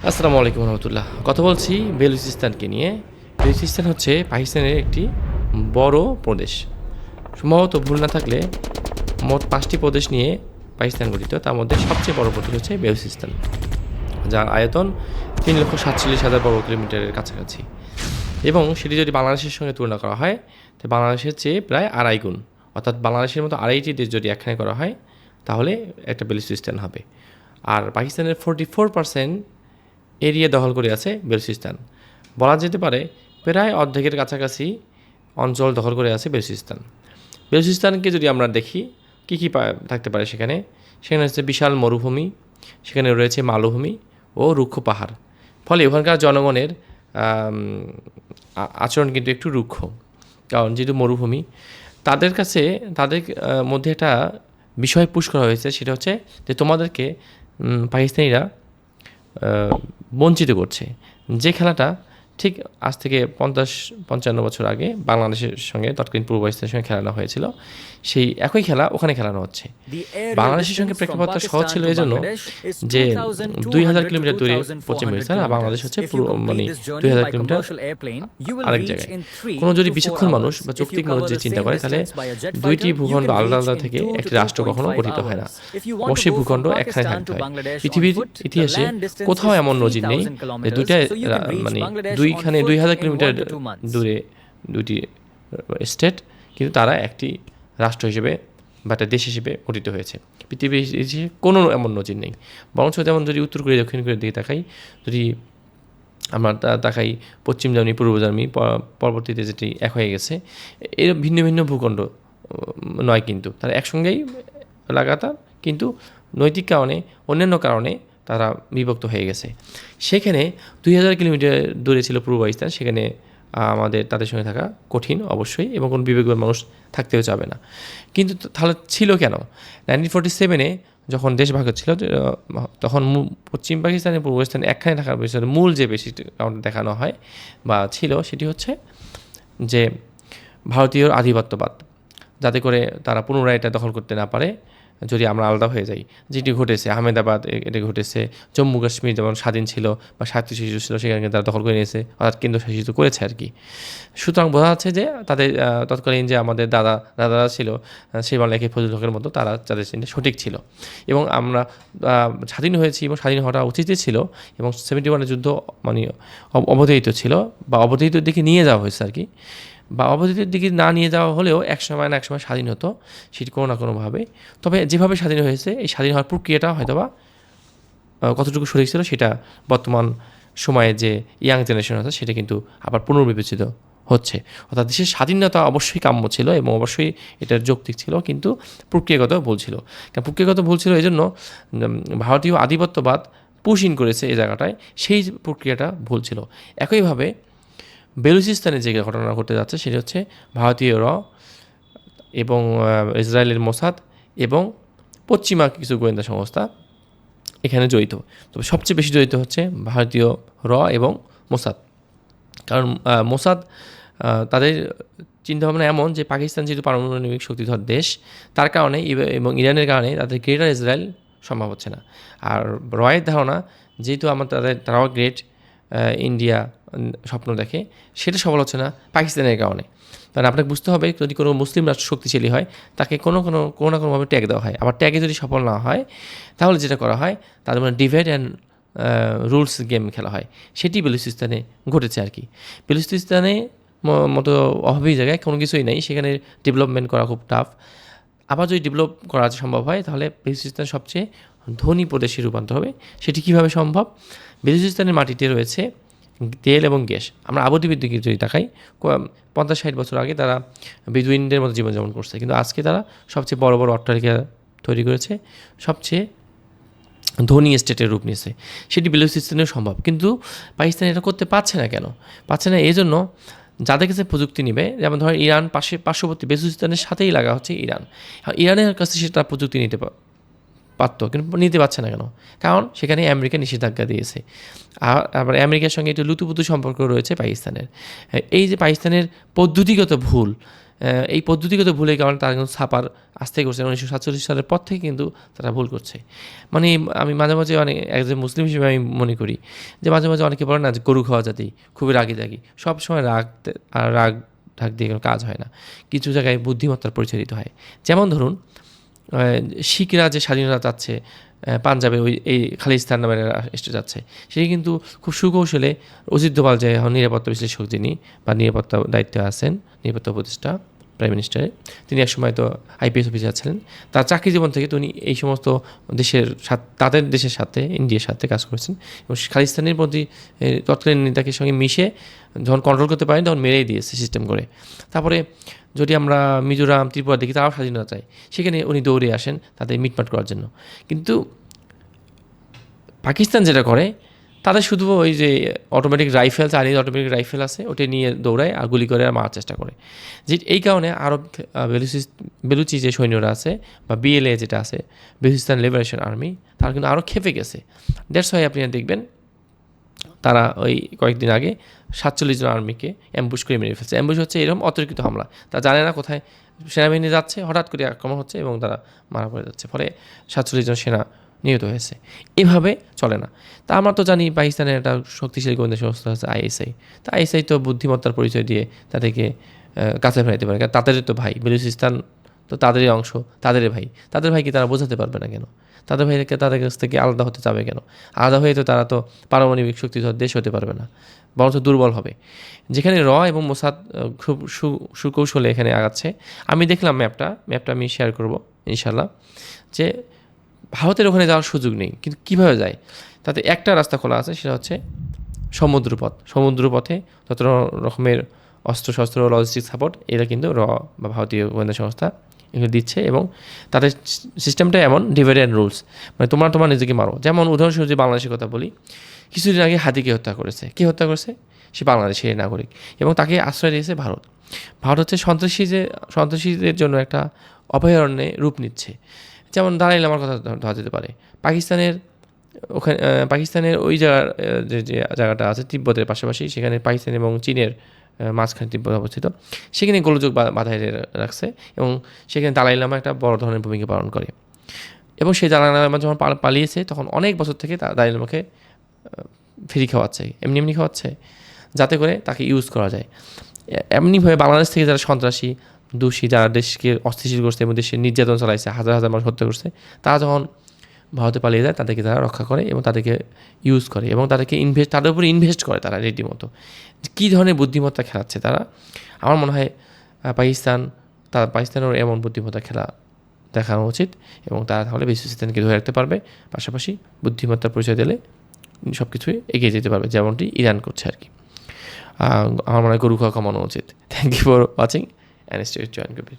আসসালামু আলাইকুম রহমতুল্লাহ। কথা বলছি বেলুচিস্তানকে নিয়ে। বেলুচিস্তান হচ্ছে পাকিস্তানের একটি বড় প্রদেশ। সম্ভবত ভুল না থাকলে মোট ৫টি প্রদেশ নিয়ে পাকিস্তান গঠিত। তার মধ্যে সবচেয়ে বড় প্রদেশ হচ্ছে বেলুচিস্তান, যার আয়তন ৩,৪৭,০০০ বর্গ কিলোমিটারের কাছাকাছি। এবং সেটি যদি বাংলাদেশের সঙ্গে তুলনা করা হয়, তো বাংলাদেশের চেয়ে প্রায় আড়াই গুণ। অর্থাৎ বাংলাদেশের মতো আড়াইটি দেশ যদি একখানে করা হয়, তাহলে একটা বেলুচিস্তান হবে। আর পাকিস্তানের 44% এরিয়া দখল করে আছে বেলুচিস্তান। বলা যেতে পারে প্রায় অর্ধেকের কাছাকাছি অঞ্চল দখল করে আছে বেলুচিস্তান। বেলুচিস্তানকে যদি আমরা দেখি, কী কী থাকতে পারে সেখানে সেখানে হচ্ছে বিশাল মরুভূমি, সেখানে রয়েছে মালভূমি ও রুক্ষ পাহাড়। ফলে ওখানকার জনগণের আচরণ কিন্তু একটু রুক্ষ, কারণ যেহেতু মরুভূমি। তাদের কাছে তাদের মধ্যে একটা বিষয় পুশ করা হয়েছে, সেটা হচ্ছে যে তোমাদেরকে পাকিস্তানিরা বঞ্চিত করছে। যে খেলাটা ঠিক আজ থেকে ৫০-৫৫ বছর আগে বাংলাদেশের সঙ্গে তৎকালীন পূর্ব পাকিস্তানের সঙ্গে খেলানো হয়েছিল, সেই একই খেলা ওখানে খেলানো হচ্ছে। বাংলাদেশের সঙ্গে প্রেক্ষাপটটা সহজ ছিল এই জন্য যে ২,০০০ কিলোমিটার দূরে পশ্চিম পাকিস্তান, আর বাংলাদেশ হচ্ছে পুরো ২,০০০ কিলোমিটার আরেক জায়গায়। কোনো যদি বিচক্ষণ মানুষ বা যৌক্তিক মানুষ যে চিন্তা করে, তাহলে দুইটি ভূখণ্ড আলাদা আলাদা থেকে একটি রাষ্ট্র কখনো গঠিত হয় না। অবশ্যই ভূখণ্ড একখানে থাকতে হয়। পৃথিবীর ইতিহাসে কোথাও এমন নজির নেই যে দুইটা মানে ২,০০০ কিলোমিটার দূরে দুইটি স্টেট কিন্তু তারা একটি রাষ্ট্র হিসেবে বা একটা দেশ হিসেবে গঠিত হয়েছে। পৃথিবীর ইতিহাসে কোনো এমন নজির নেই। বরঞ্চ যেমন যদি উত্তর কোরিয়া দক্ষিণ কোরিয়ার দিকে তাকাই, যদি আমরা তাকাই পশ্চিম জার্মানি পূর্ব জার্মানি, পরবর্তীতে যেটি এক হয়ে গেছে, এর ভিন্ন ভিন্ন ভূখণ্ড নয়, কিন্তু তারা একসঙ্গেই লাগাতার, কিন্তু নৈতিক কারণে অন্যান্য কারণে তারা বিভক্ত হয়ে গেছে। সেখানে ২,০০০ কিলোমিটার দূরে ছিল পূর্ব পাকিস্তান, সেখানে আমাদের তাদের সঙ্গে থাকা কঠিন অবশ্যই, এবং কোনো বিবেকবান মানুষ থাকতেও চাবে না। কিন্তু তাহলে ছিল কেন? 1947-এ যখন দেশ ভাগ হচ্ছিল, তখন পশ্চিম পাকিস্তানের পূর্ব পাকিস্তানে একখানে থাকার বিষয়ে মূল যে বেশি কারণটা দেখানো হয় বা ছিল, সেটি হচ্ছে যে ভারতীয় আধিপত্যবাদ, যাতে করে তারা পুনরায় এটা দখল করতে না পারে যদি আমরা আলাদা হয়ে যাই। যেটি ঘটেছে আহমেদাবাদ, এটা ঘটেছে জম্মু কাশ্মীর যেমন স্বাধীন ছিল বা স্বায়ত্তশাসিত ছিল, সেখানে তারা দখল করে নিয়েছে, অর্থাৎ কেন্দ্রশাসিত করেছে আর কি। সুতরাং বোঝা যাচ্ছে যে তাদের তৎকালীন যে আমাদের দাদারা ছিল, সেই বাংলাকে ফজলুল হকের মতো, তারা যাদের চিন্তা সঠিক ছিল। এবং আমরা স্বাধীন হয়েছি এবং স্বাধীন হওয়াটা উচিতই ছিল, এবং 71-এর যুদ্ধ মানে অবধারিত ছিল বা অবধারিত দিকে নিয়ে যাওয়া হয়েছে আর কি, বা অবধারিতের দিকে না নিয়ে যাওয়া হলেও একসময় না একসময় স্বাধীন হতো সেটি কোনো না কোনোভাবে। তবে যেভাবে স্বাধীন হয়েছে, এই স্বাধীন হওয়ার প্রক্রিয়াটা হয়তোবা কতটুকু সঠিক ছিল সেটা বর্তমান সময়ে যে ইয়াং জেনারেশন আছে সেটা কিন্তু আবার পুনর্বিবেচিত হচ্ছে। অর্থাৎ দেশের স্বাধীনতা অবশ্যই কাম্য ছিল এবং অবশ্যই এটার যৌক্তিক ছিল, কিন্তু প্রক্রিয়াগত ভুল ছিল। কারণ প্রক্রিয়াগত ভুল ছিল এই জন্য ভারতীয় আধিপত্যবাদ পুশ ইন করেছে এই জায়গাটায়, সেই প্রক্রিয়াটা ভুল ছিল। একইভাবে বেলুচিস্তানে যে ঘটনা ঘটতে যাচ্ছে সেটা হচ্ছে ভারতীয় র এবং ইসরায়েলের মোসাদ এবং পশ্চিমা কিছু গোয়েন্দা সংস্থা এখানে জড়িত। তবে সবচেয়ে বেশি জড়িত হচ্ছে ভারতীয় র এবং মোসাদ। কারণ মোসাদ তাদের চিন্তাভাবনা এমন যে পাকিস্তান যেহেতু পারমাণবিক শক্তিধর দেশ, তার কারণে এবং ইরানের কারণে তাদের গ্রেটার ইসরায়েল সম্ভব হচ্ছে না। আর রয়ের ধারণা যেহেতু তারাও গ্রেট ইন্ডিয়া স্বপ্ন দেখে, সেটা সফল হচ্ছে না পাকিস্তানের কারণে। কারণ আপনাকে বুঝতে হবে, যদি কোনো মুসলিম রাষ্ট্র শক্তিশালী হয়, তাকে কোনো না কোনোভাবে ট্যাগ দেওয়া হয়। আবার ট্যাগে যদি সফল না হয়, তাহলে যেটা করা হয়, তাদের মানে ডিভাইড অ্যান্ড রুলস গেম খেলা হয়। সেটি বেলুচিস্তানে ঘটেছে আর কি। বেলুচিস্তানে মতো অভাবী জায়গায় কোনো কিছুই নেই, সেখানে ডেভেলপমেন্ট করা খুব টাফ। আবার যদি ডেভেলপ করা সম্ভব হয়, তাহলে বেলুচিস্তান সবচেয়ে ধনী প্রদেশে রূপান্তর হবে। সেটি কীভাবে সম্ভব? বেলুচিস্তানের মাটিতে রয়েছে তেল এবং গ্যাস। আমরা আবুধাবির দিকে যদি তাকাই, 50-60 বছর আগে তারা বেদুইনদের মতো জীবনযাপন করছে, কিন্তু আজকে তারা সবচেয়ে বড় বড় অট্টালিকা তৈরি করেছে, সবচেয়ে ধনী স্টেটের রূপ নিয়েছে। সেটি বেলুচিস্তানেও সম্ভব, কিন্তু পাকিস্তান এটা করতে পারছে না। কেন পারছে না? এই জন্য যাদের কাছে প্রযুক্তি নেবে, যেমন ধরেন ইরান পার্শ্ববর্তী বেলুচিস্তানের সাথেই লাগা হচ্ছে ইরান। ইরানের কাছে সেটা প্রযুক্তি নিতে পারত, কিন্তু নিতে পারছে না। কেন? কারণ সেখানে আমেরিকা নিষেধাজ্ঞা দিয়েছে। আবার আমেরিকার সঙ্গে একটু লুতুপুতু সম্পর্ক রয়েছে পাকিস্তানের। এই যে পাকিস্তানের পদ্ধতিগত ভুল, এই পদ্ধতিগত ভুলের কারণে তারা কিন্তু ছাপার আস্তে করছে 1947 সালের পর থেকে কিন্তু তারা ভুল করছে। মানে আমি মাঝে মাঝে অনেক একজন মুসলিম হিসেবে আমি মনে করি যে মাঝে মাঝে অনেকে বলে না যে গরু খাওয়া জাতি খুবই রাগি দাগি, সবসময় রাগ ঢাক দিয়ে কোনো কাজ হয় না, কিছু জায়গায় বুদ্ধিমত্তার পরিচয় দিতে হয়। যেমন ধরুন শিখরা যে স্বাধীনতা চাচ্ছে পাঞ্জাবে ওই এই খালিস্তান নামের রাষ্ট্রে যাচ্ছে, সে কিন্তু খুব সুকৌশলে অজিত দোভাল যে এখন নিরাপত্তা বিশ্লেষক যিনি বা নিরাপত্তা দায়িত্বে আছেন, নিরাপত্তা উপদেষ্টা প্রাইম মিনিস্টারের, তিনি একসময় তো আইপিএস অফিসার ছিলেন, তার চাকরি জীবন থেকে উনি এই সমস্ত দেশের তাদের দেশের সাথে ইন্ডিয়ার সাথে কাজ করেছেন এবং খালিস্তানের প্রতি তৎকালীন নেতাকে সঙ্গে মিশে যখন কন্ট্রোল করতে পারেন তখন মেরেই দিয়েছে সিস্টেম করে। তারপরে যদি আমরা মিজোরাম ত্রিপুরা দেখি, তারাও স্বাধীনতা চায়, সেখানে উনি দৌড়ে আসেন তাদের মিটমাট করার জন্য। কিন্তু পাকিস্তান যেটা করে, তাদের শুধু ওই যে automatic rifle, Chinese automatic rifle আছে, ওটা নিয়ে দৌড়ায় আর গুলি করে আর মারার চেষ্টা করে। যে এই কারণে আরব বেলুচি যে সৈন্যরা আছে বা বিএলএ যেটা আছে, বেলুচিস্তান লিবারেশন আর্মি, তারা কিন্তু আরও খেপে গেছে। দ্যাটস ওয়াই আপনি দেখবেন তারা ওই কয়েকদিন আগে 47 জন আর্মিকে অ্যাম্বুশ করে মেরে ফেলছে। অ্যাম্বুশ হচ্ছে এরকম অতর্কিত হামলা, তা জানে না কোথায় সেনাবাহিনী যাচ্ছে, হঠাৎ করে আক্রমণ হচ্ছে এবং তারা মারা পড়ে যাচ্ছে, ফলে 47 জন সেনা নিহত হয়েছে। এভাবে চলে না। তা আমরা তো জানি পাকিস্তানের একটা শক্তিশালী গোয়েন্দা সংস্থা হচ্ছে আইএসআই। তা আইএসআই তো বুদ্ধিমত্তার পরিচয় দিয়ে তাদেরকে কাছে ফেরাইতে পারে, কারণ তাদের তো ভাই, বেলুচিস্তান তো তাদেরই অংশ, তাদেরই ভাই, তাদের ভাইকে তারা বোঝাতে পারবে না কেন? তাদের ভাইকে তাদের কাছ থেকে আলাদা হতে চাবে কেন? আলাদা হয়ে তো তারা তো পারমাণবিক শক্তিধর দেশ হতে পারবে না, বরঞ্চ দুর্বল হবে। যেখানে এবং মোসাদ খুব সুকৌশলে এখানে আগাচ্ছে। আমি দেখলাম ম্যাপটা আমি শেয়ার করব ইনশাল্লাহ, যে ভারতের ওখানে যাওয়ার সুযোগ নেই, কিন্তু কীভাবে যায়? তাতে একটা রাস্তা খোলা আছে, সেটা হচ্ছে সমুদ্রপথে যত রকমের অস্ত্রশস্ত্র, লজিস্টিক সাপোর্ট এরা কিন্তু বা ভারতীয় গোয়েন্দা সংস্থা এগুলো দিচ্ছে। এবং তাদের সিস্টেমটা এমন ডিভাইড অ্যান্ড রুলস, মানে তোমার নিজেকে মারো। যেমন উদাহরণস্বরূপ যে বাংলাদেশের কথা বলি, কিছুদিন আগে হাতিকে হত্যা করেছে। কে হত্যা করেছে? সে বাংলাদেশের নাগরিক, এবং তাকে আশ্রয় দিয়েছে ভারত। ভারত হচ্ছে সন্ত্রাসীদের জন্য একটা অভয়ারণ্যে রূপ নিচ্ছে। যেমন দালাইল আমার কথা ধরা যেতে পারে। পাকিস্তানের ওই জায়গার যে জায়গাটা আছে তিব্বতের পাশাপাশি, সেখানে পাকিস্তান এবং চীনের মাঝখানে তিব্বত অবস্থিত, সেখানে গোলযোগ বাধায় রাখছে এবং সেখানে দালাই লামা একটা বড় ধরনের ভূমিকা পালন করে। এবং সেই দালাই লামা যখন পালিয়েছে, তখন অনেক বছর থেকে দালাই লামাকে ফ্রি খাওয়াচ্ছে, এমনি খাওয়াচ্ছে, যাতে করে তাকে ইউজ করা যায়। এমনিভাবে বাংলাদেশ থেকে যারা সন্ত্রাসী দোষী, যারা দেশকে অস্থিতিশীল করছে এবং দেশের নির্যাতন চালাইছে, হাজার হাজার মানুষ হত্যা করছে, তারা যখন ভারতে পালিয়ে যায়, তাদেরকে তারা রক্ষা করে এবং তাদেরকে ইউজ করে এবং তাদের উপরে ইনভেস্ট করে তারা রীতিমতো। কী ধরনের বুদ্ধিমত্তা খেলাচ্ছে তারা! আমার মনে হয় পাকিস্তানেরও এমন বুদ্ধিমত্তা খেলা দেখানো উচিত, এবং তারা তাহলে বেলুচিস্তানকে ধরে রাখতে পারবে, পাশাপাশি বুদ্ধিমত্তার পরিচয় দিলে সব কিছুই এগিয়ে যেতে পারবে, যেমনটি ইরান করছে আর কি। আমার মনে হয় গরু খাওয়া কমানো উচিত। Thank you for watching and stay join করবে।